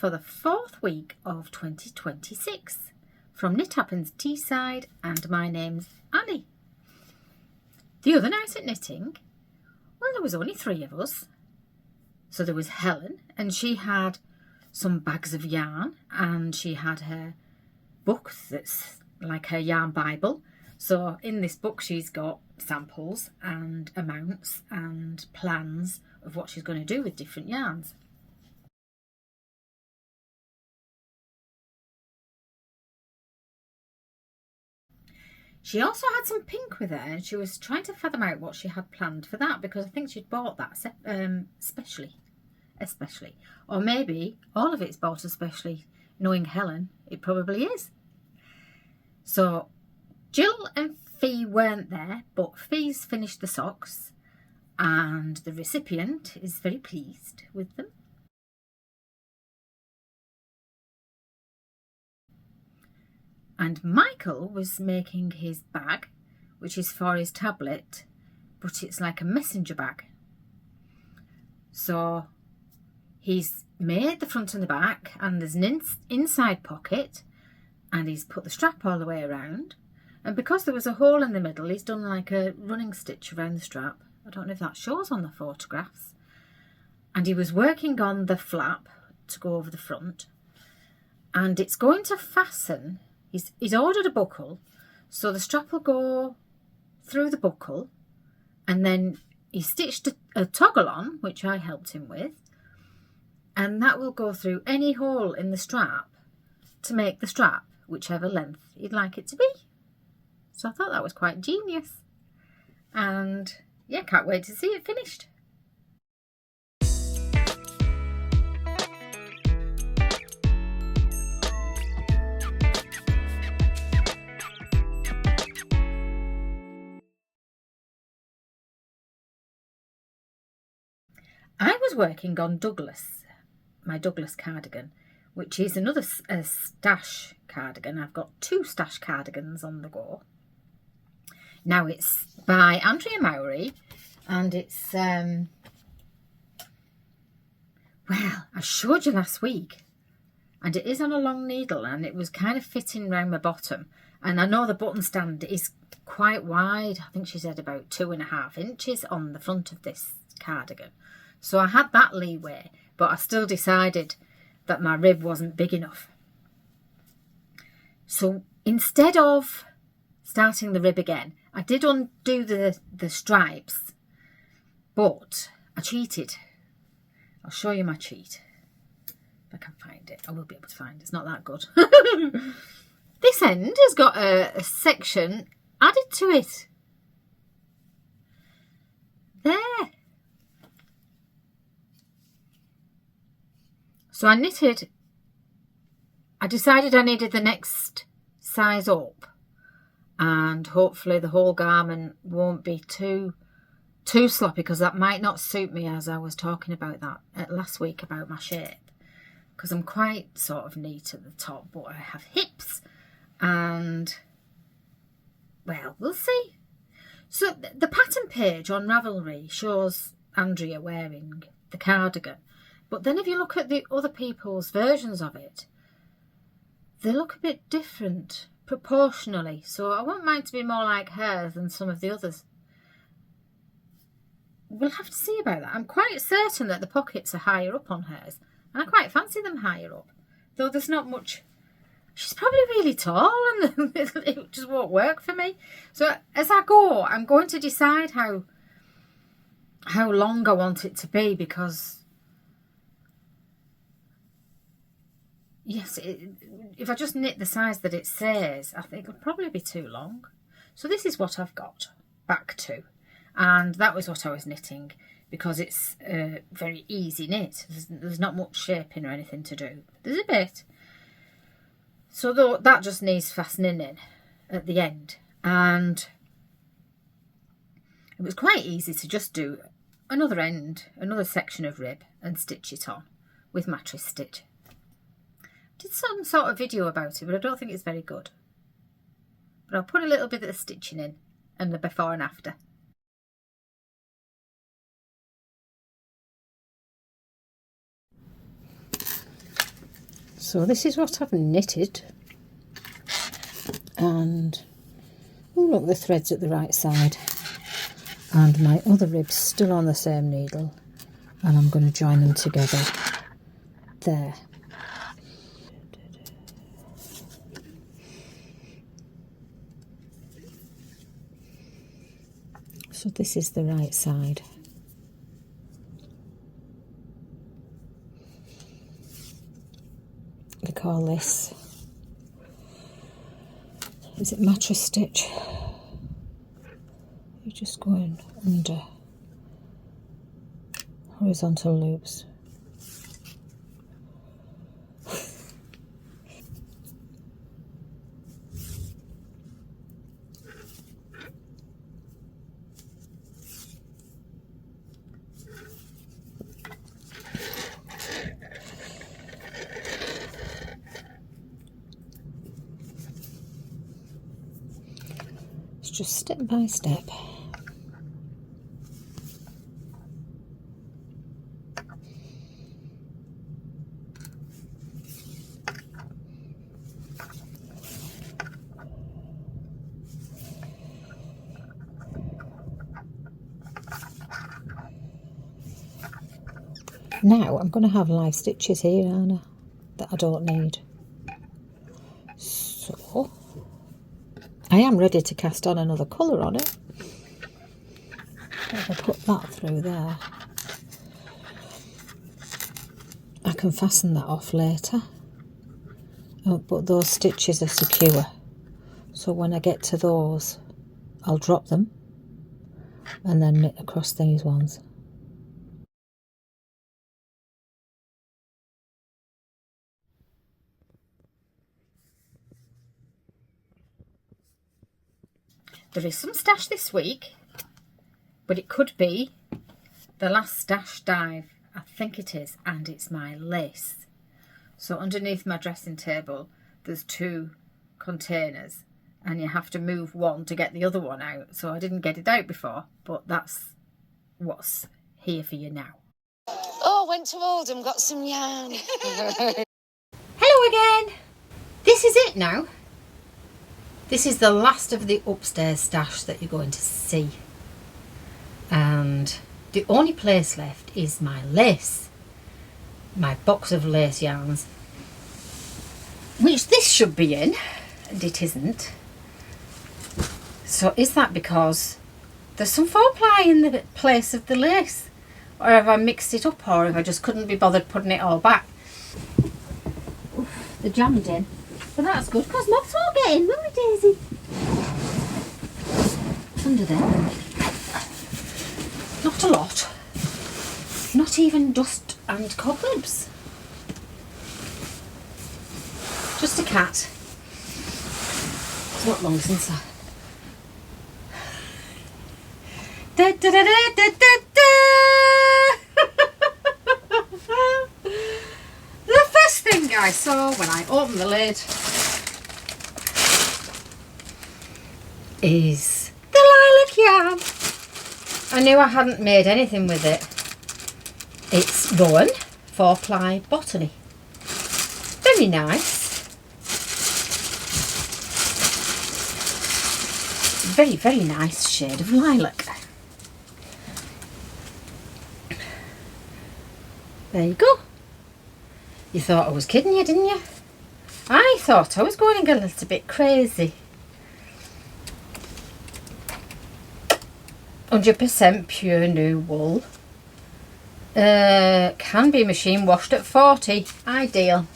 for the 4th week of 2026 from Knit Happens Teesside, and my name's Annie. The other night at knitting, well, there was only 3 of us. So there was Helen, and she had some bags of yarn, and she had her book that's like her yarn Bible. So in this book she's got samples and amounts and plans of what she's going to do with different yarns. She also had some pink with her, and she was trying to fathom out what she had planned for that, because I think she'd bought that especially. Or maybe all of it's bought especially. Knowing Helen, it probably is. So Jill and Fee weren't there, but Fee's finished the socks and the recipient is very pleased with them. And Michael was making his bag, which is for his tablet, but it's like a messenger bag. So he's made the front and the back, and there's an inside pocket, and he's put the strap all the way around. And because there was a hole in the middle, he's done like a running stitch around the strap. I don't know if that shows on the photographs. And he was working on the flap to go over the front. And it's going to fasten. He's ordered a buckle, so the strap will go through the buckle, and then he stitched a toggle on, which I helped him with, and that will go through any hole in the strap to make the strap whichever length you'd like it to be. So I thought that was quite genius, and yeah, can't wait to see it finished. I was working on my Douglas cardigan, which is another stash cardigan. I've got 2 stash cardigans on the go. Now it's by Andrea Mowbray, and it's, well, I showed you last week, and it is on a long needle, and it was kind of fitting round my bottom. And I know the button stand is quite wide. I think she said about 2.5 inches on the front of this cardigan. So I had that leeway, but I still decided that my rib wasn't big enough. So instead of starting the rib again, I did undo the stripes, but I cheated. I'll show you my cheat. If I can find it. I will be able to find it. It's not that good. This end has got a section added to it. There. So I decided I needed the next size up, and hopefully the whole garment won't be too sloppy, because that might not suit me, as I was talking about that last week about my shape, because I'm quite sort of neat at the top, but I have hips, and well, we'll see. So the pattern page on Ravelry shows Andrea wearing the cardigan. But then if you look at the other people's versions of it, they look a bit different proportionally. So I want mine to be more like hers than some of the others. We'll have to see about that. I'm quite certain that the pockets are higher up on hers, and I quite fancy them higher up. Though there's not much. She's probably really tall, and it just won't work for me. So as I go, I'm going to decide how long I want it to be, because yes, if I just knit the size that it says, I think it'll probably be too long. So this is what I've got back to. And that was what I was knitting, because it's a very easy knit. There's not much shaping or anything to do. There's a bit. So that just needs fastening in at the end. And it was quite easy to just do another section of rib, and stitch it on with mattress stitch. Did some sort of video about it, but I don't think it's very good. But I'll put a little bit of the stitching in, and the before and after. So this is what I've knitted, and oh look, the thread's at the right side, and my other rib's still on the same needle, and I'm going to join them together there. So this is the right side. We call this, is it mattress stitch? You're just going under horizontal loops. Just step by step. Now I'm going to have live stitches here, aren't I, that I don't need. So I am ready to cast on another colour on it. If I put that through there, I can fasten that off later. Oh, but those stitches are secure, so when I get to those I'll drop them and then knit across these ones. There is some stash this week, but it could be the last stash dive. I think it is, and it's my lace. So underneath my dressing table there's 2 containers and you have to move one to get the other one out. So I didn't get it out before, but that's what's here for you now. Oh, went to Oldham, got some yarn. Hello again. This is it now. This is the last of the upstairs stash that you're going to see. And the only place left is my lace. My box of lace yarns. Which this should be in, and it isn't. So is that because there's some 4-ply in the place of the lace? Or have I mixed it up, or if I just couldn't be bothered putting it all back? Oof, they're jammed in. But that's good, because moths won't get in, will we, Daisy? Under there. Not a lot. Not even dust and cobwebs. Just a cat. It's not long since I... Da, da, da, da, da, da, da. The first thing I saw when I opened the lid is the lilac yarn. I knew I hadn't made anything with it. It's Rowan 4-ply botany. Very nice. Very, very nice shade of lilac. There you go. You thought I was kidding you, didn't you? I thought I was going a little bit crazy. 100% pure new wool. Can be machine washed at 40. Ideal.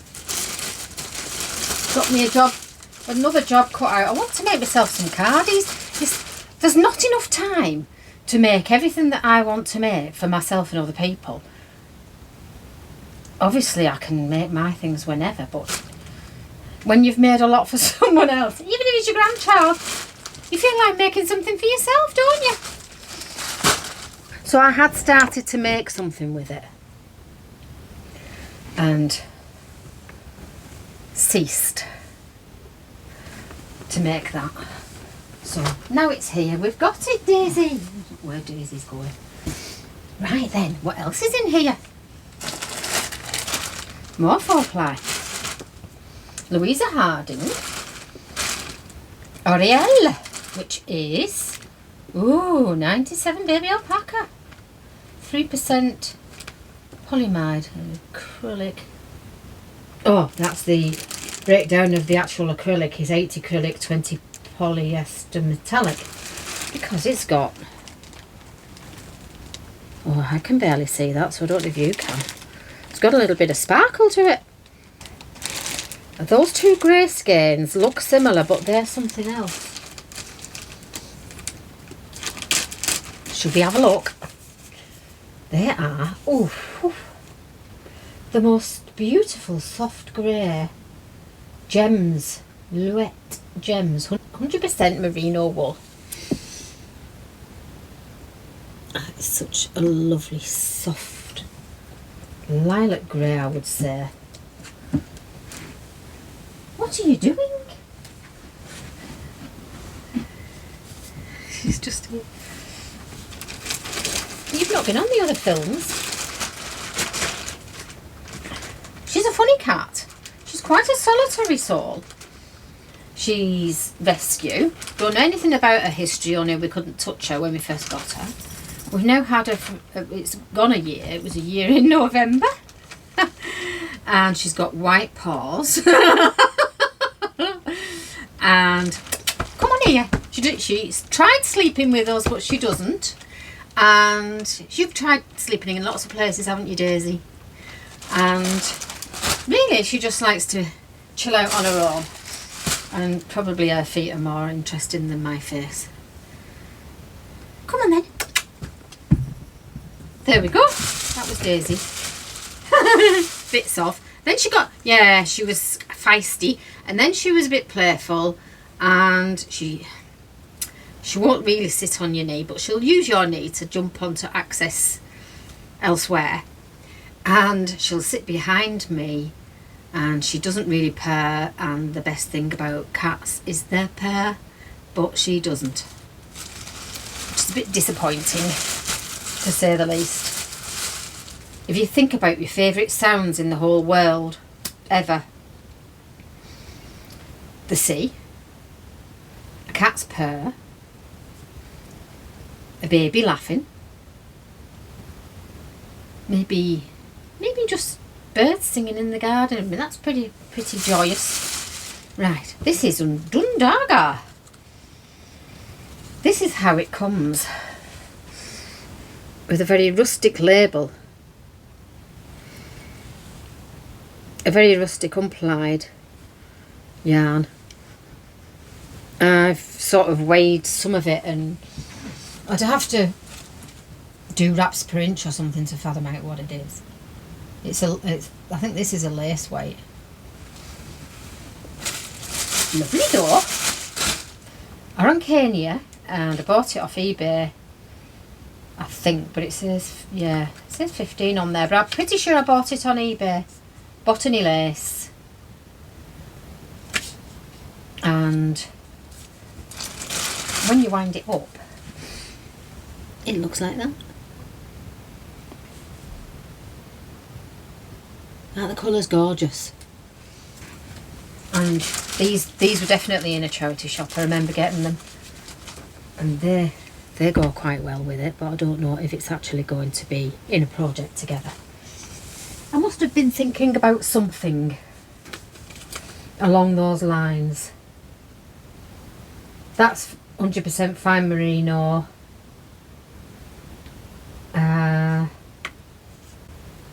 Got me another job cut out. I want to make myself some cardies. There's not enough time to make everything that I want to make for myself and other people. Obviously I can make my things whenever, but when you've made a lot for someone else, even if it's your grandchild, you feel like making something for yourself, don't you? So I had started to make something with it and ceased to make that. So now it's here. We've got it, Daisy. Where Daisy's going. Right then, what else is in here? More 4-ply. Louisa Harding, Oriel, which is, ooh, 97 baby alpaca, 3% polyamide acrylic. Oh, that's the breakdown of the actual acrylic. Is 80 acrylic, 20 polyester metallic, because it's got, oh, I can barely see that, so I don't know if you can. It's got a little bit of sparkle to it. Those two grey skeins look similar, but they're something else. Should we have a look? They are, oh, the most beautiful soft grey gems, Luet gems, 100% merino wool. It's such a lovely soft lilac grey, I would say. What are you doing? She's just here. You've not been on the other films. She's a funny cat. She's quite a solitary soul. She's rescue. Don't know anything about her history, only we couldn't touch her when we first got her. We've now had her for, it's gone a year. It was a year in November. And she's got white paws. And come on here. She's tried sleeping with us, but she doesn't. And you've tried sleeping in lots of places, haven't you, Daisy? And really, she just likes to chill out on her own. And probably her feet are more interesting than my face. Come on then. There we go. That was Daisy. Bits off. Then she got, yeah, she was feisty. And then she was a bit playful. And she won't really sit on your knee, but she'll use your knee to jump onto access elsewhere. And she'll sit behind me, and she doesn't really purr, and the best thing about cats is their purr, but she doesn't. Which is a bit disappointing, to say the least. If you think about your favourite sounds in the whole world, ever. The sea, a cat's purr, a baby laughing, maybe just birds singing in the garden. I mean, that's pretty joyous. Right, this is Undundaga. This is how it comes, with a very rustic label, a very rustic unplied yarn. I've sort of weighed some of it, and I'd have to do wraps per inch or something to fathom out what it is. I think this is a lace weight. Lovely though. Arancania, and I bought it off eBay, I think, but it says, yeah, it says 15 on there, but I'm pretty sure I bought it on eBay. Botany lace. And when you wind it up, it looks like that. The colour's gorgeous. And these were definitely in a charity shop. I remember getting them. And they go quite well with it, but I don't know if it's actually going to be in a project together. I must have been thinking about something along those lines. That's 100% fine merino. I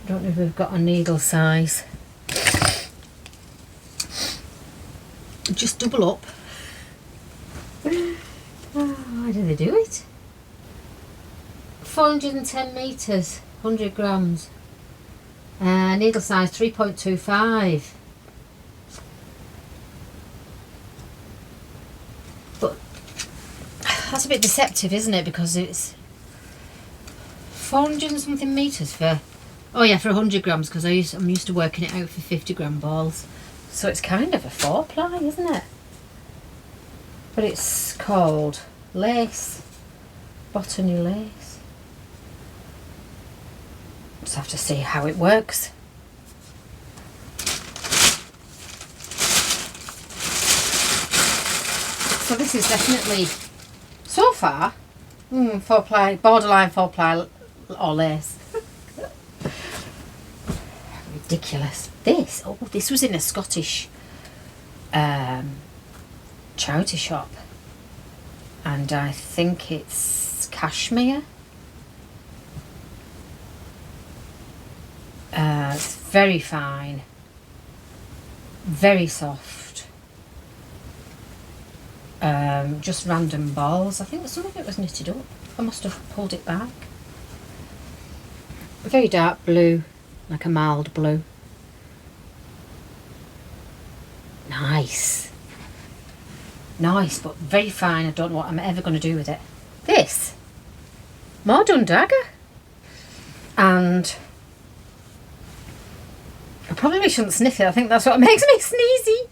don't know if we've got a needle size. Just double up. How do they do it? 410 metres, 100 grams. Needle size 3.25. But that's a bit deceptive, isn't it? Because it's 400 and something metres for, oh yeah, for 100 grams, because I'm used to working it out for 50 gram balls. So it's kind of a 4-ply, isn't it? But it's called lace, botany lace. Just have to see how it works. So this is definitely, so far, 4-ply, borderline 4-ply or lace. Ridiculous. This was in a Scottish charity shop, and I think it's cashmere. It's very fine, very soft, just random balls. I think some of it was knitted up. I must have pulled it back. Very dark blue, like a mild blue. Nice, but very fine. I don't know what I'm ever going to do with it. This, more done dagger, and I probably shouldn't sniff it. I think that's what makes me sneezy.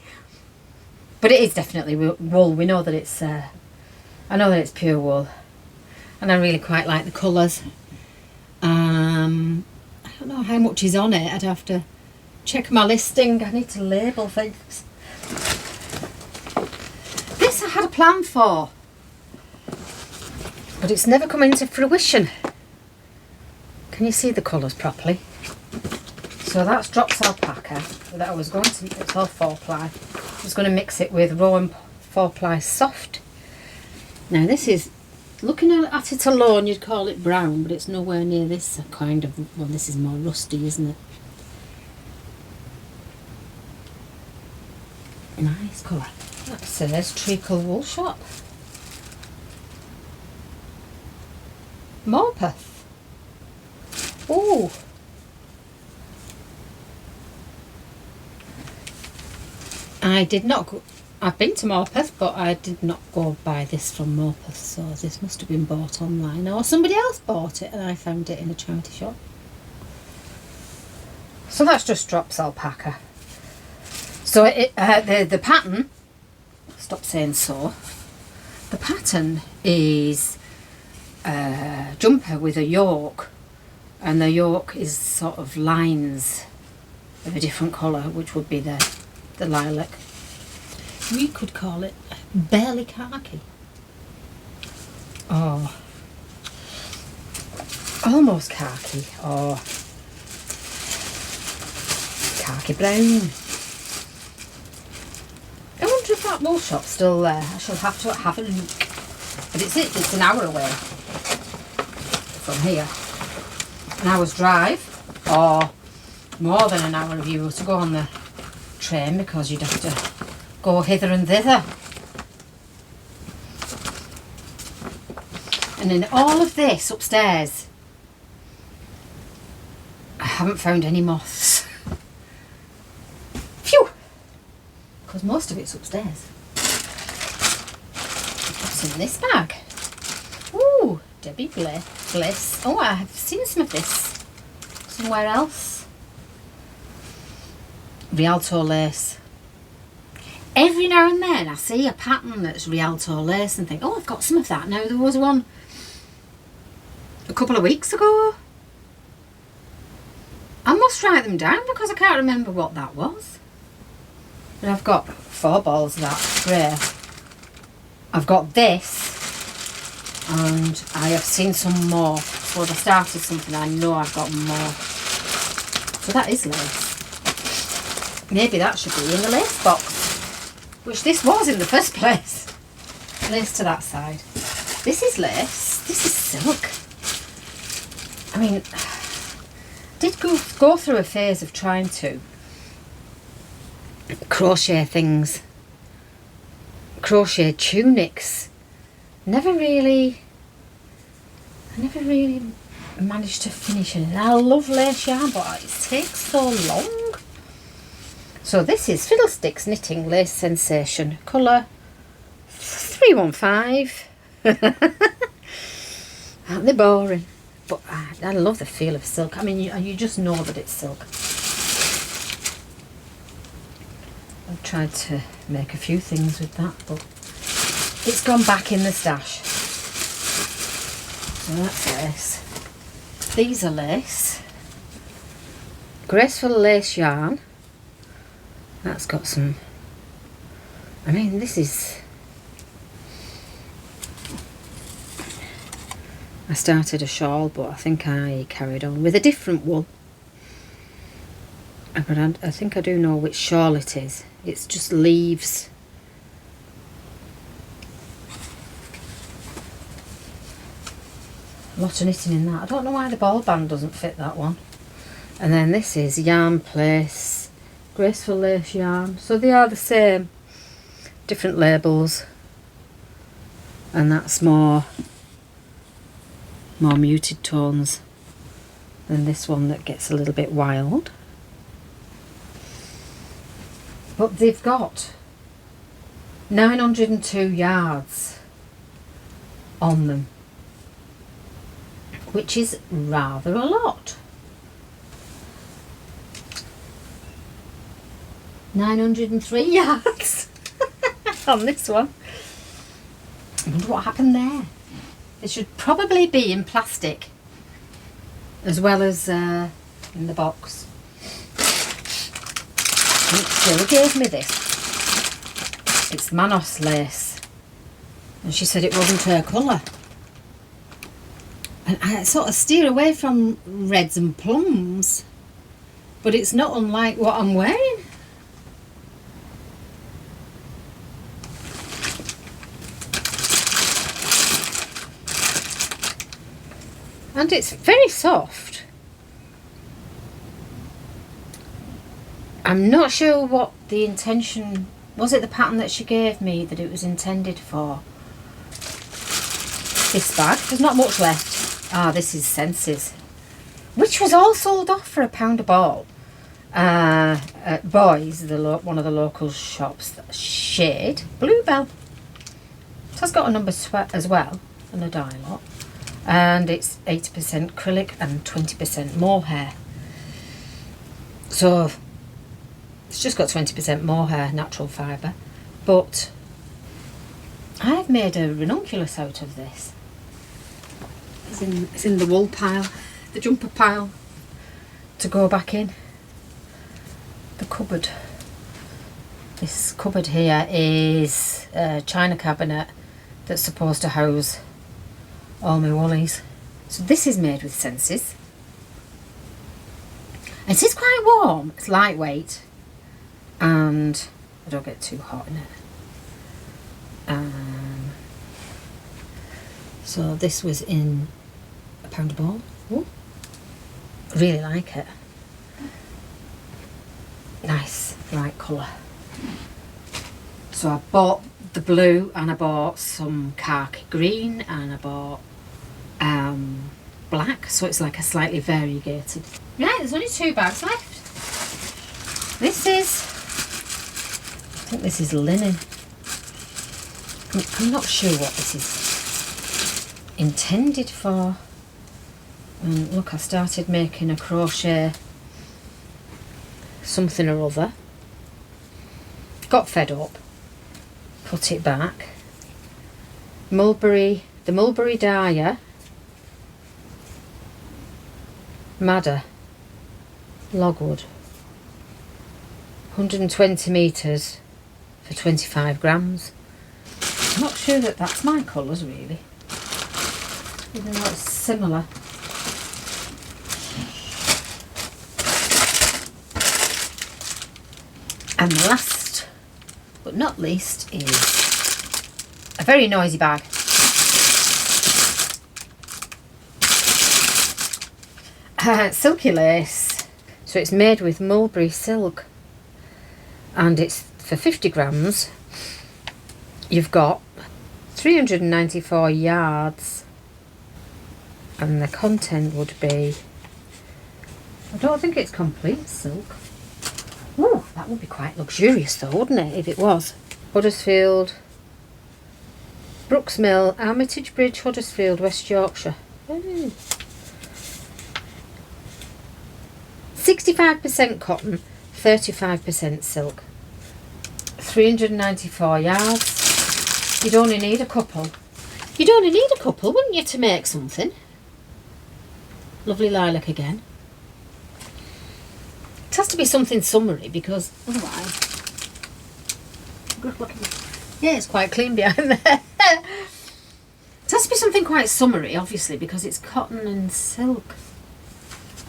But it is definitely wool. We know that it's, I know that it's pure wool. And I really quite like the colours. I don't know how much is on it. I'd have to check my listing. I need to label things. This I had a plan for, but it's never come into fruition. Can you see the colours properly? So that's drops alpaca that I was going to, it's all 4-ply. I was going to mix it with raw and 4-ply soft. Now this is, looking at it alone you'd call it brown, but it's nowhere near this kind of, well this is more rusty, isn't it? Nice colour. That says Treacle Wool Shop. Morpeth. Ooh. I did not go, I've been to Morpeth, but I did not go buy this from Morpeth, so this must have been bought online, or somebody else bought it and I found it in a charity shop. So that's just drops alpaca. So the pattern, stop saying so, the pattern is a jumper with a yoke, and the yoke is sort of lines of a different colour, which would be the lilac. We could call it barely khaki. Or almost khaki, or khaki brown. I wonder if that wool shop's still there. I shall have to have a look. But it's an hour away from here. An hour's drive, or more than an hour if you were to go on the train, because you'd have to go hither and thither. And in all of this upstairs, I haven't found any moths. Phew! Because most of it's upstairs. What's in this bag? Ooh, Debbie Bliss. Oh, I have seen some of this somewhere else. Rialto lace. Every now and then I see a pattern that's Rialto lace and think, oh, I've got some of that. Now there was one a couple of weeks ago. I must write them down because I can't remember what that was. And I've got 4 balls of that grey. I've got this, and I have seen some more. So if I started something, I know I've got more. So that is lace. Maybe that should be in the lace box, which this was in the first place. Lace to that side. This is lace. This is silk. I mean, I did go through a phase of trying to crochet things, crochet tunics. I never really managed to finish it. I love lace yarn, but it takes so long. So this is Fiddlesticks Knitting Lace Sensation, colour 315. Aren't they boring? But I love the feel of silk. I mean, you just know that it's silk. I've tried to make a few things with that, but it's gone back in the stash. So that's lace. These are lace. Graceful lace yarn. That's got some, I mean, this is I started a shawl, but I think I carried on with a different wool. But I think I do know which shawl it is. It's just leaves. A lot of knitting in that. I don't know why the ball band doesn't fit that one. And then this is Yarn Place Graceful Lace Yarn. So they are the same, different labels. And that's more muted tones than this one that gets a little bit wild. But they've got 902 yards on them, which is rather a lot. 903 yards on this one. I wonder what happened there. It should probably be in plastic as well as in the box. And Jill gave me this. It's Manos lace, and she said it wasn't her colour. And I sort of steer away from reds and plums, but it's not unlike what I'm wearing. And it's very soft. I'm not sure what the intention was. It the pattern that she gave me that it was intended for? This bag, there's not much left. Ah, this is Senses, which was all sold off for £1 a ball at Boys, one of the local shops. Shade Bluebell. It has got a number sweat as well and a dye lot. And it's 80% acrylic and 20% mohair. So it's just got 20% mohair, natural fibre. But I've made a ranunculus out of this. It's in the wool pile, the jumper pile, to go back in. The cupboard. This cupboard here is a china cabinet that's supposed to house all my woolies. So this is made with Senses. It is quite warm. It's lightweight, and I don't get too hot in it. So this was in £1 a ball. Ooh. Really like it. Nice light colour. So I bought the blue, and I bought some khaki green, and I bought black, so it's like a slightly variegated. Right, there's only 2 bags left. This is, I think this is linen. I'm not sure what this is intended for. And look, I started making a crochet something or other. Got fed up. Put it back. The mulberry dyer, madder, logwood, 120 metres for 25 grams. I'm not sure that that's my colours really, even though it's similar. And the last but not least is a very noisy bag. Silky lace. So it's made with mulberry silk, and it's for 50 grams. You've got 394 yards, and the content would be, I don't think it's complete silk. Ooh, that would be quite luxurious though, wouldn't it, if it was? Huddersfield, Brooks Mill, Armitage Bridge, Huddersfield, West Yorkshire. Ooh. 65% cotton, 35% silk. 394 yards. You'd only need a couple. You'd only need a couple, wouldn't you, to make something? Lovely lilac again. It has to be something summery, because otherwise... Good looking. Yeah, it's quite clean behind there. It has must be something quite summery, obviously, because it's cotton and silk.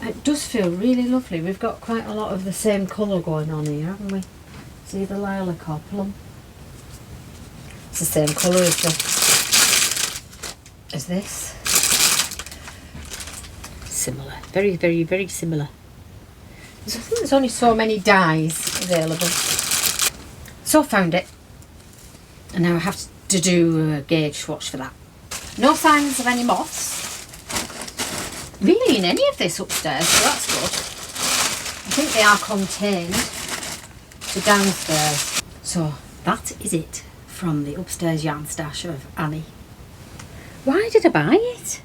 It does feel really lovely. We've got quite a lot of the same colour going on here, haven't we? It's either lilac or plum. It's the same colour as this. Similar. Very, very, very similar. I think there's only so many dyes available. So I found it. And now I have to do a gauge swatch for that. No signs of any moths. Really in any of this upstairs, so that's good. I think they are contained to downstairs. So that is it from the upstairs yarn stash of Annie. Why did I buy it?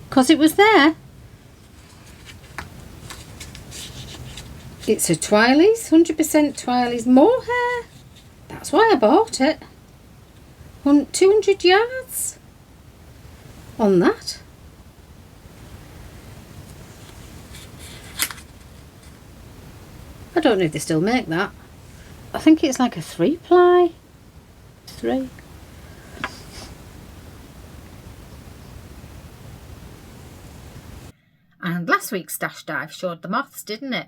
Because it was there. It's a Twilies, 100% Twilies mohair. That's why I bought it. 200 yards on that. I don't know if they still make that. I think it's like a 3-ply. 3. And last week's stash dive showed the moths, didn't it?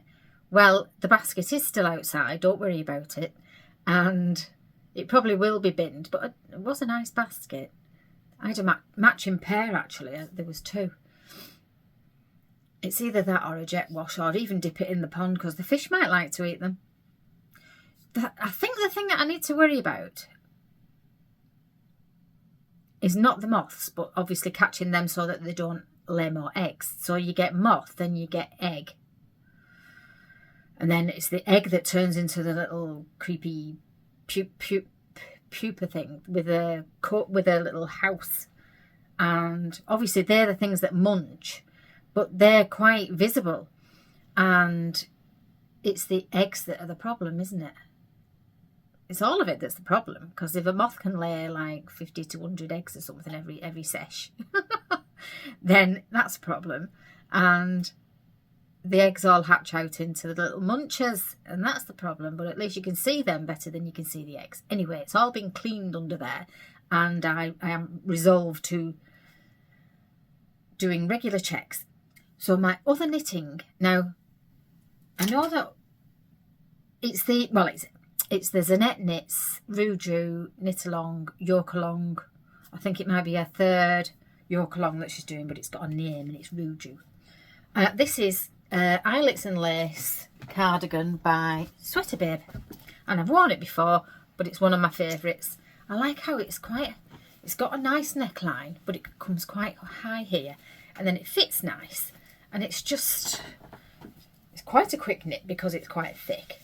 Well, the basket is still outside, don't worry about it. And it probably will be binned, but it was a nice basket. I had a matching pair, actually. There was 2. It's either that or a jet wash, or even dip it in the pond, because the fish might like to eat them. I think the thing that I need to worry about is not the moths, but obviously catching them so that they don't lay more eggs. So you get moth, then you get egg. And then it's the egg that turns into the little creepy pupa thing with a little house. And obviously they're the things that munch, but they're quite visible. And it's the eggs that are the problem, isn't it? It's all of it that's the problem, because if a moth can lay like 50 to 100 eggs or something every sesh, then that's a problem. And the eggs all hatch out into the little munchers, and that's the problem. But at least you can see them better than you can see the eggs. Anyway, it's all been cleaned under there, and I am resolved to doing regular checks. So my other knitting, now I know that it's the zaneteknits, Rujuu, Knitalong, Yoke-along. I think it might be a third Yoke-along that she's doing, but it's got a name and it's Rujuu. This is Eyelets and Lace cardigan by Sweater Babe, and I've worn it before, but it's one of my favourites. I like how it's got a nice neckline, but it comes quite high here, and then it fits nice, and it's quite a quick knit because it's quite thick.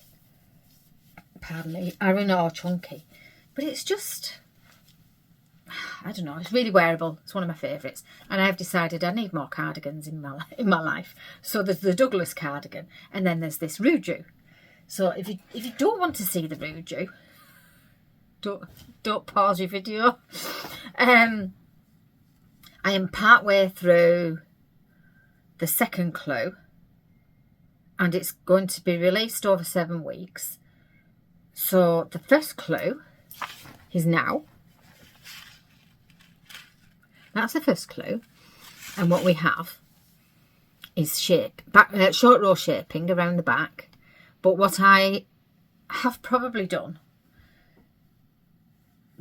Pardon me, iron or chunky, but it's just, I don't know, it's really wearable. It's one of my favourites, and I've decided I need more cardigans in my life. So there's the Douglas cardigan, and then there's this Rujuu. So if you don't want to see the Rujuu, don't pause your video. I am part way through the second clue, and it's going to be released over 7 weeks. So the first clue is now. That's the first clue, and what we have is short row shaping around the back. But what I have probably done,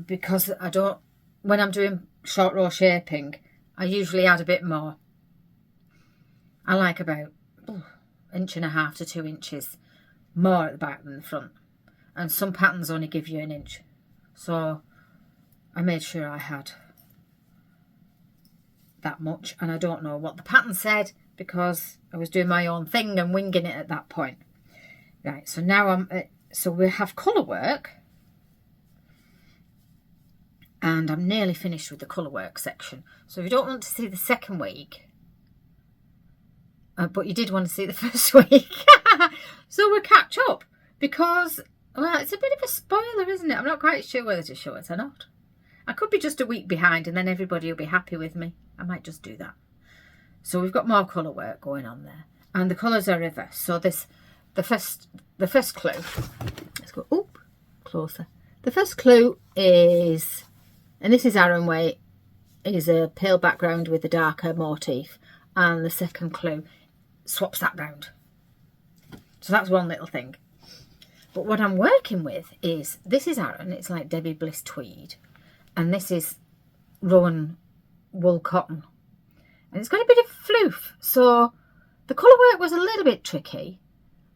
because when I'm doing short row shaping, I usually add a bit more. I like about 1.5 to 2 inches more at the back than the front, and some patterns only give you 1 inch. So I made sure I had that much, and I don't know what the pattern said because I was doing my own thing and winging it at that point. Right, so now so we have colour work, and I'm nearly finished with the colour work section. So if you don't want to see the second week, but you did want to see the first week, so we'll catch up, because, well, it's a bit of a spoiler, isn't it? I'm not quite sure whether to show it or not. I could be just a week behind and then everybody will be happy with me. I might just do that. So we've got more colour work going on there, and the colours are reversed. So the first clue, let's go closer. The first clue is, and this is Aran Way is a pale background with a darker motif, and the second clue swaps that round. So that's one little thing. But what I'm working with is, this is Aran, it's like Debbie Bliss tweed, and this is Rowan wool cotton. And it's got a bit of floof, so the colour work was a little bit tricky.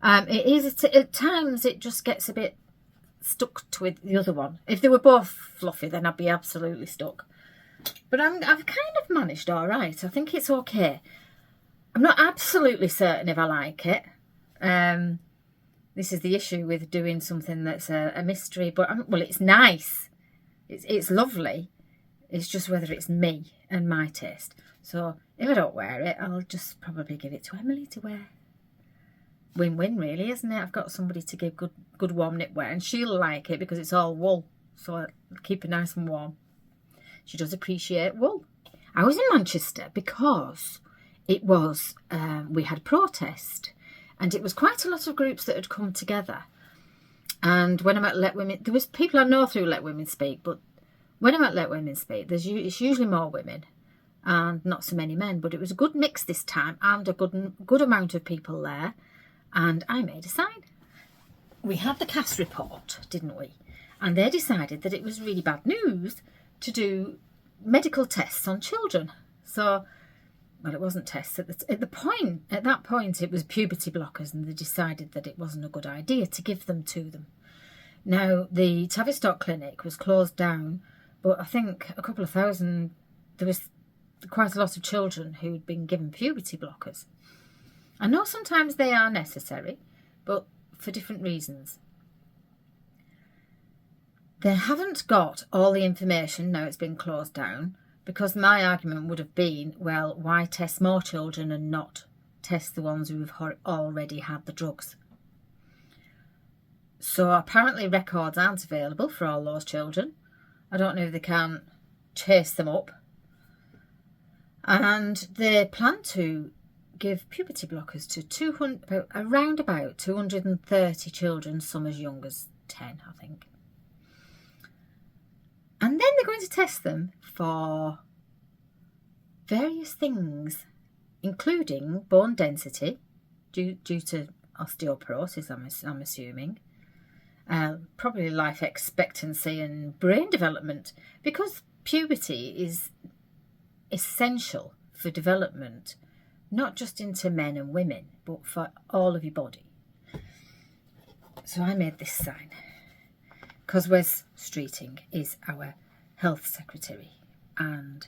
It is, at times it just gets a bit stuck with the other one. If they were both fluffy, then I'd be absolutely stuck. But I've kind of managed all right. I think it's okay. I'm not absolutely certain if I like it. This is the issue with doing something that's a mystery, but well, it's nice. It's lovely. It's just whether it's me and my taste. So if I don't wear it, I'll just probably give it to Emily to wear. Win-win, really, isn't it? I've got somebody to give good warm knitwear, and she'll like it because it's all wool, so I'll keep her nice and warm. She does appreciate wool. I was in Manchester because it was, we had a protest, and it was quite a lot of groups that had come together. And when I'm at Let Women, there was people I know through Let Women Speak, but when I'm at Let Women Speak, it's usually more women and not so many men, but it was a good mix this time, and a good amount of people there. And I made a sign. We had the cast report, didn't we? And they decided that it was really bad news to do medical tests on children. So, well, it wasn't tests. At that point, it was puberty blockers, and they decided that it wasn't a good idea to give them to them. Now, the Tavistock clinic was closed down, but I think a couple of thousand, there was quite a lot of children who'd been given puberty blockers. I know sometimes they are necessary, but for different reasons. They haven't got all the information now it's been closed down, because my argument would have been, well, why test more children and not test the ones who've already had the drugs? So apparently records aren't available for all those children. I don't know if they can chase them up. And they plan to give puberty blockers to around about 230 children, some as young as 10, I think. And then they're going to test them for various things, including bone density, due to osteoporosis, I'm assuming. Probably life expectancy and brain development, because puberty is essential for development, not just into men and women, but for all of your body. So I made this sign, because Wes Streeting is our health secretary, and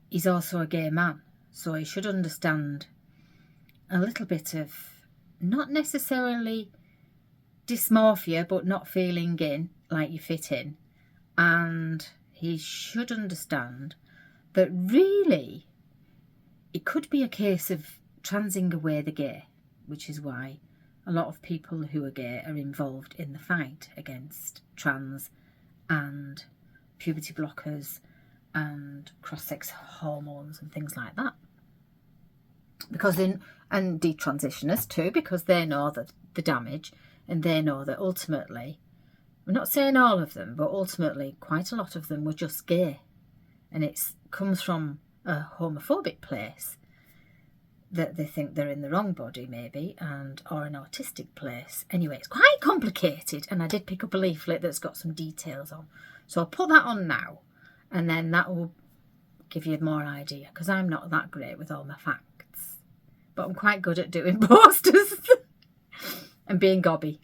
he's also a gay man, so he should understand a little bit of, not necessarily dysmorphia, but not feeling in, like you fit in. And he should understand that really it could be a case of transing away the gay, which is why a lot of people who are gay are involved in the fight against trans and puberty blockers and cross-sex hormones and things like that. And detransitioners too, because they know that the damage, and they know that ultimately, I'm not saying all of them, but ultimately quite a lot of them were just gay, and it comes from a homophobic place, that they think they're in the wrong body maybe, or an autistic place. Anyway, it's quite complicated, and I did pick up a leaflet that's got some details on, so I'll put that on now, and then that will give you more idea, because I'm not that great with all my facts, but I'm quite good at doing posters and being gobby.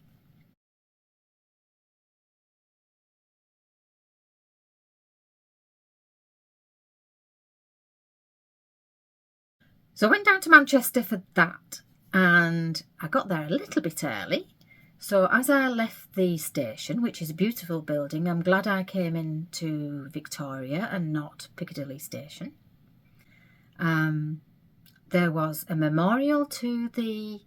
So I went down to Manchester for that, and I got there a little bit early. So as I left the station, which is a beautiful building, I'm glad I came into Victoria and not Piccadilly Station. There was a memorial to the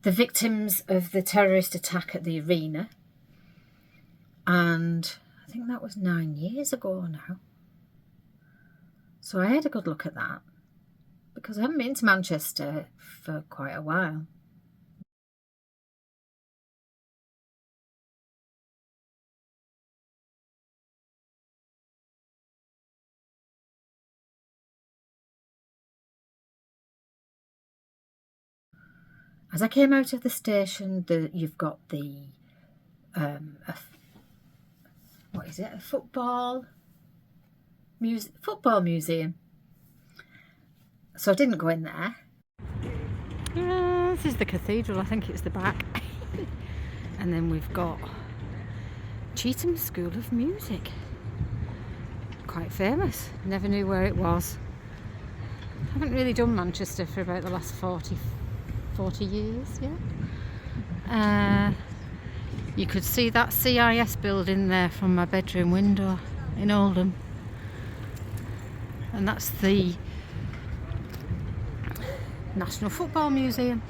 victims of the terrorist attack at the arena, and I think that was 9 years ago now. So I had a good look at that, because I haven't been to Manchester for quite a while. As I came out of the station, you've got the what is it? A football museum. So I didn't go in there. This is the cathedral. I think it's the back. And then we've got Cheetham School of Music. Quite famous. Never knew where it was. Haven't really done Manchester for about the last 40 years, yeah. You could see that CIS building there from my bedroom window in Oldham. And that's the National Football Museum.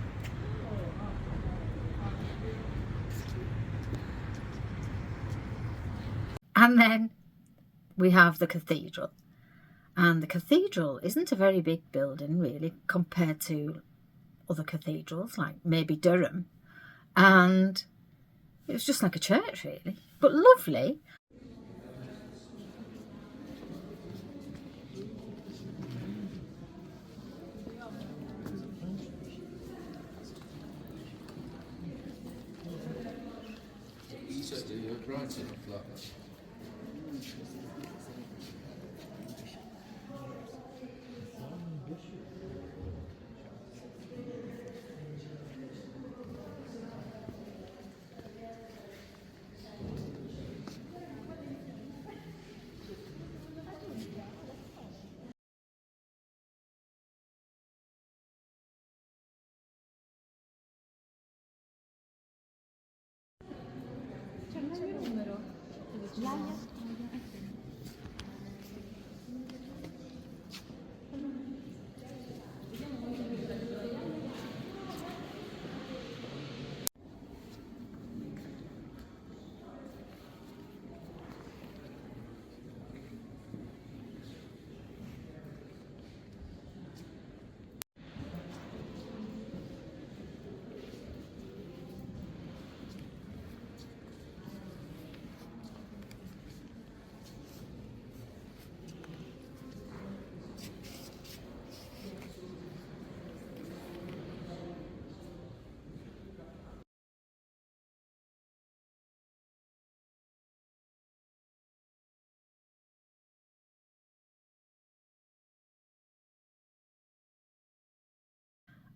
And then we have the cathedral. And the cathedral isn't a very big building, really, compared to other cathedrals, like maybe Durham. And it was just like a church, really, but lovely.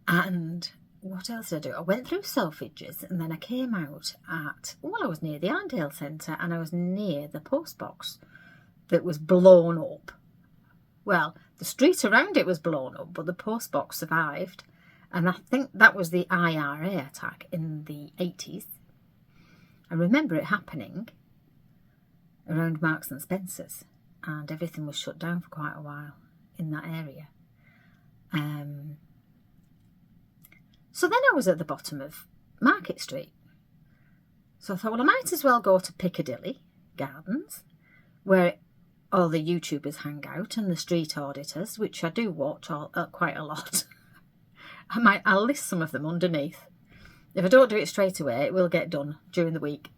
And what else did I do? I went through Selfridges and then I came out at, well, I was near the Arndale Centre and I was near the post box that was blown up. Well, the street around it was blown up, but the post box survived. And I think that was the IRA attack in the 80s. I remember it happening around Marks and Spencer's, and everything was shut down for quite a while in that area. So then I was at the bottom of Market Street. So I thought, well, I might as well go to Piccadilly Gardens, where all the YouTubers hang out and the street auditors, which I do watch quite a lot. I'll list some of them underneath. If I don't do it straight away, it will get done during the week.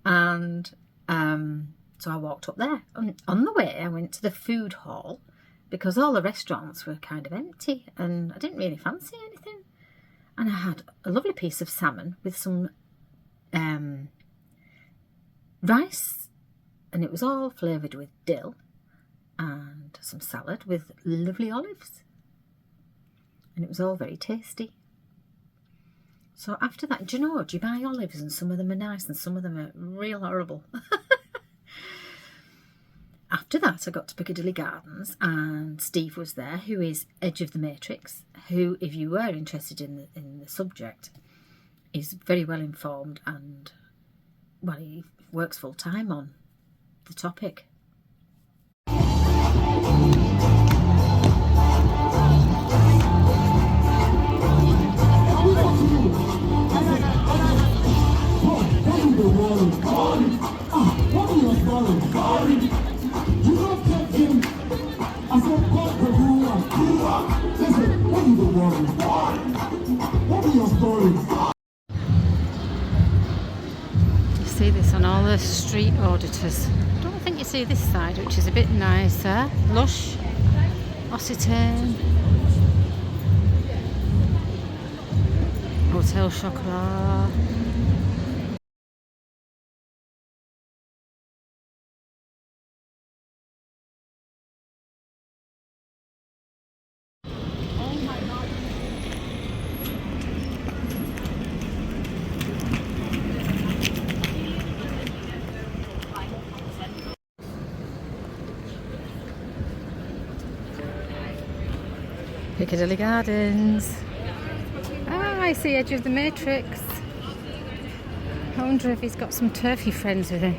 And so I walked up there. On the way, I went to the food hall because all the restaurants were kind of empty and I didn't really fancy anything. And I had a lovely piece of salmon with some rice, and it was all flavoured with dill, and some salad with lovely olives. And it was all very tasty. So after that, do you buy olives and some of them are nice and some of them are real horrible. After that, I got to Piccadilly Gardens and Steve was there, who is Edge of the Matrix, who, if you were interested in the subject, is very well informed and, well, he works full time on the topic. You see this on all the street auditors. I don't think you see this side, which is a bit nicer. Lush, Occitane. Oh, Hotel Chocolat. Piccadilly Gardens. Ah, I see Edge of the Matrix. I wonder if he's got some turfy friends with him.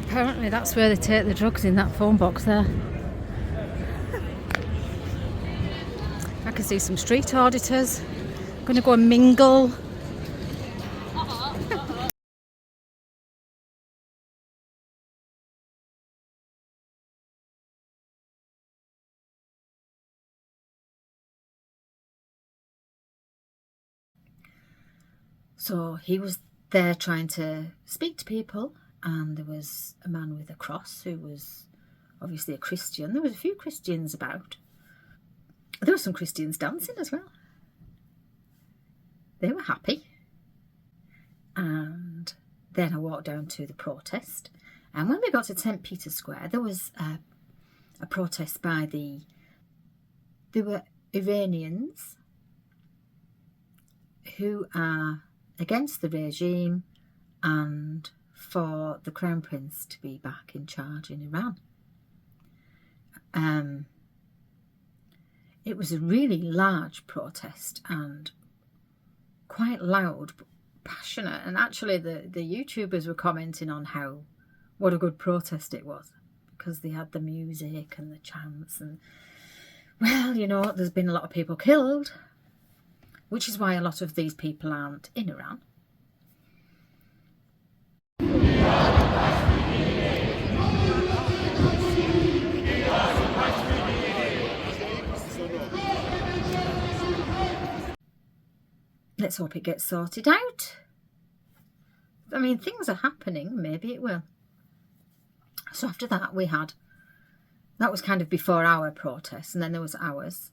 Apparently that's where they take the drugs, in that phone box there. I can see some street auditors. I'm going to go and mingle. So he was there trying to speak to people, and there was a man with a cross who was obviously a Christian. There was a few Christians about. There were some Christians dancing as well. They were happy. And then I walked down to the protest. And when we got to St. Peter's Square, there was a protest by there were Iranians who are against the regime and for the Crown Prince to be back in charge in Iran. It was a really large protest and quite loud, passionate, and actually the YouTubers were commenting on what a good protest it was, because they had the music and the chants, and well, you know, there's been a lot of people killed, which is why a lot of these people aren't in Iran. Let's hope it gets sorted out. I mean, things are happening, maybe it will. So after that that was kind of before our protest, and then there was ours.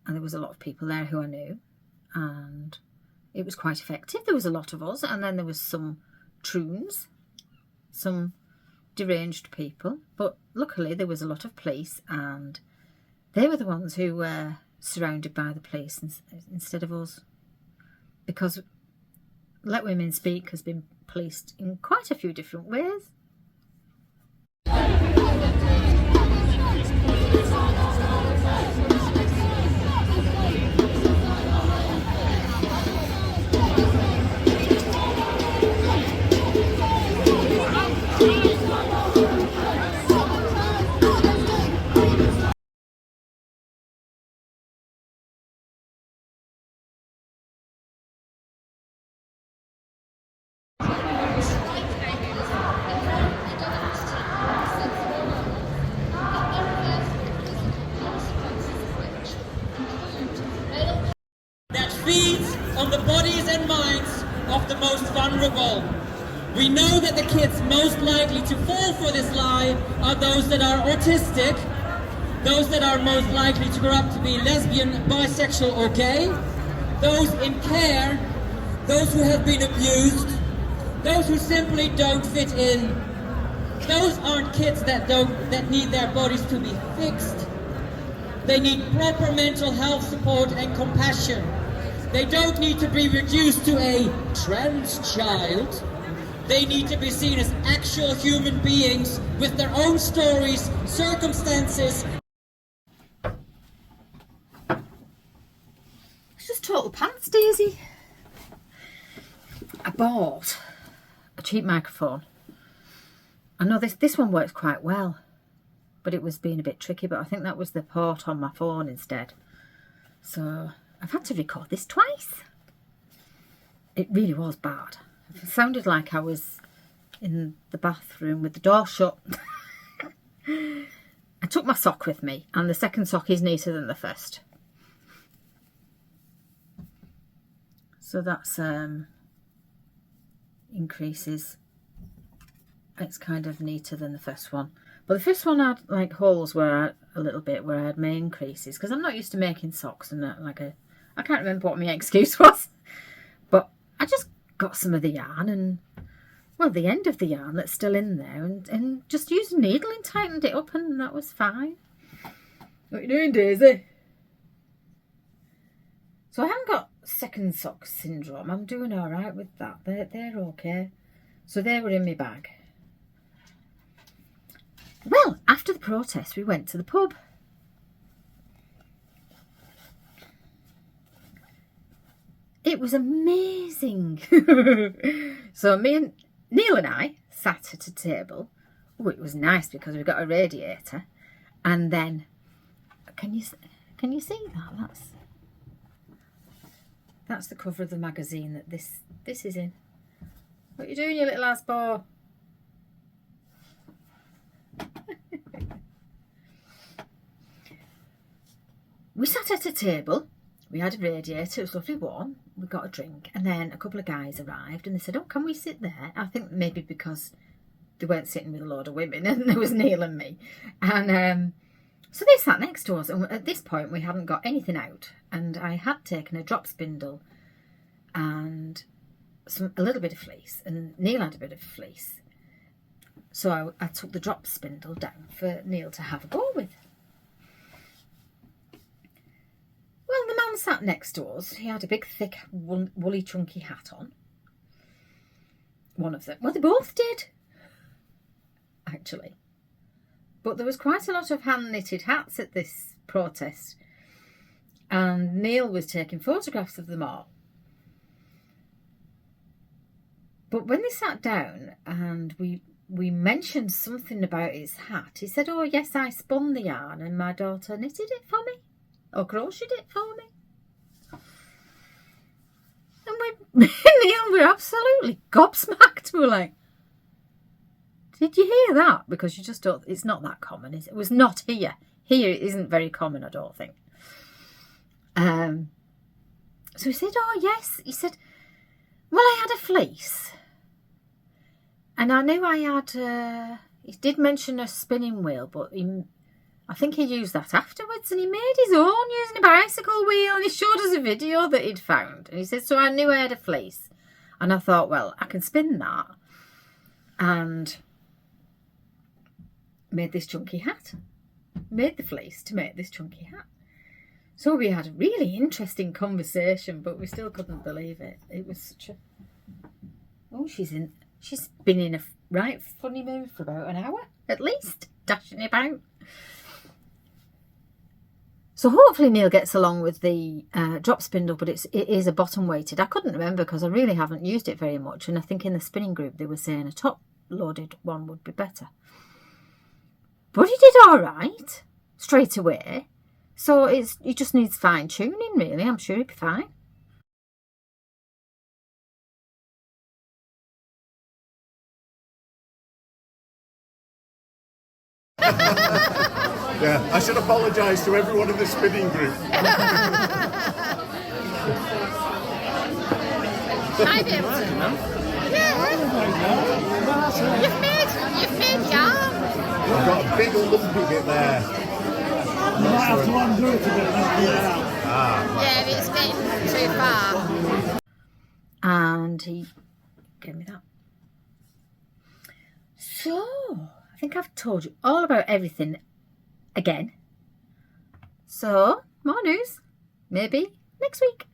And there was a lot of people there who I knew, and it was quite effective. There was a lot of us, and then there was some troons, some deranged people, but luckily there was a lot of police, and they were the ones who were surrounded by the police instead of us, because Let Women Speak has been policed in quite a few different ways. Feeds on the bodies and minds of the most vulnerable. We know that the kids most likely to fall for this lie are those that are autistic, those that are most likely to grow up to be lesbian, bisexual or gay, those in care, those who have been abused, those who simply don't fit in. Those aren't kids that need their bodies to be fixed. They need proper mental health support and compassion. They don't need to be reduced to a trans child. They need to be seen as actual human beings with their own stories, circumstances. It's just total pants, Daisy. I bought a cheap microphone. I know this one works quite well, but it was being a bit tricky, but I think that was the port on my phone instead. So I've had to record this twice. It really was bad. It sounded like I was in the bathroom with the door shut. I took my sock with me, and the second sock is neater than the first. So that's increases. It's kind of neater than the first one. But the first one had like holes where a little bit where I had my increases, because I'm not used to making socks and that, I can't remember what my excuse was, but I just got some of the yarn and, well, the end of the yarn that's still in there, and just used a needle and tightened it up, and that was fine. What are you doing, Daisy? So I haven't got second sock syndrome. I'm doing all right with that. They're okay. So they were in my bag. Well, after the protest, we went to the pub. It was amazing. So me and Neil and I sat at a table. Oh, it was nice because we got a radiator. And then, can you see that? That's the cover of the magazine that this is in. What are you doing, you little ass boy? We sat at a table. We had a radiator. It was lovely warm. We got a drink, and then a couple of guys arrived, and they said, "Oh, can we sit there?" I think maybe because they weren't sitting with a load of women, and there was Neil and me, and so they sat next to us. And at this point, we hadn't got anything out, and I had taken a drop spindle and a little bit of fleece, and Neil had a bit of fleece. So I took the drop spindle down for Neil to have a go with. Well, the man sat next to us. He had a big, thick, woolly, chunky hat on. One of them. Well, they both did, actually. But there was quite a lot of hand-knitted hats at this protest. And Neil was taking photographs of them all. But when they sat down and we mentioned something about his hat, he said, "Oh, yes, I spun the yarn and my daughter knitted it for me. Or crocheted it for me." And Neil were absolutely gobsmacked. We were like, "Did you hear that?" Because you just don't, it's not that common, is it? It was not here. Here it isn't very common, I don't think. So he said, "Oh, yes." He said, "Well, I had a fleece. And I knew I had, he did mention a spinning wheel, but I think he used that afterwards, and he made his own using a bicycle wheel, and he showed us a video that he'd found." And he said, "So I knew I had a fleece." And I thought, well, I can spin that. And made this chunky hat. Made the fleece to make this chunky hat. So we had a really interesting conversation, but we still couldn't believe it. It was such a... Oh, she's been in a right funny mood for about an hour, at least, dashing about. So hopefully Neil gets along with the drop spindle, but it is a bottom weighted. I couldn't remember because I really haven't used it very much, and I think in the spinning group they were saying a top loaded one would be better. But he did all right straight away. So he just needs fine tuning, really. I'm sure he'll be fine. Yeah, I should apologise to everyone in the spinning group. I'd be able to. Yeah. You've made yarn. I've got a big lumpy bit there. You might have to undo it a bit and get it out. Yeah, but it's getting too far. And he gave me that. So, I think I've told you all about everything again. So, more news, maybe next week.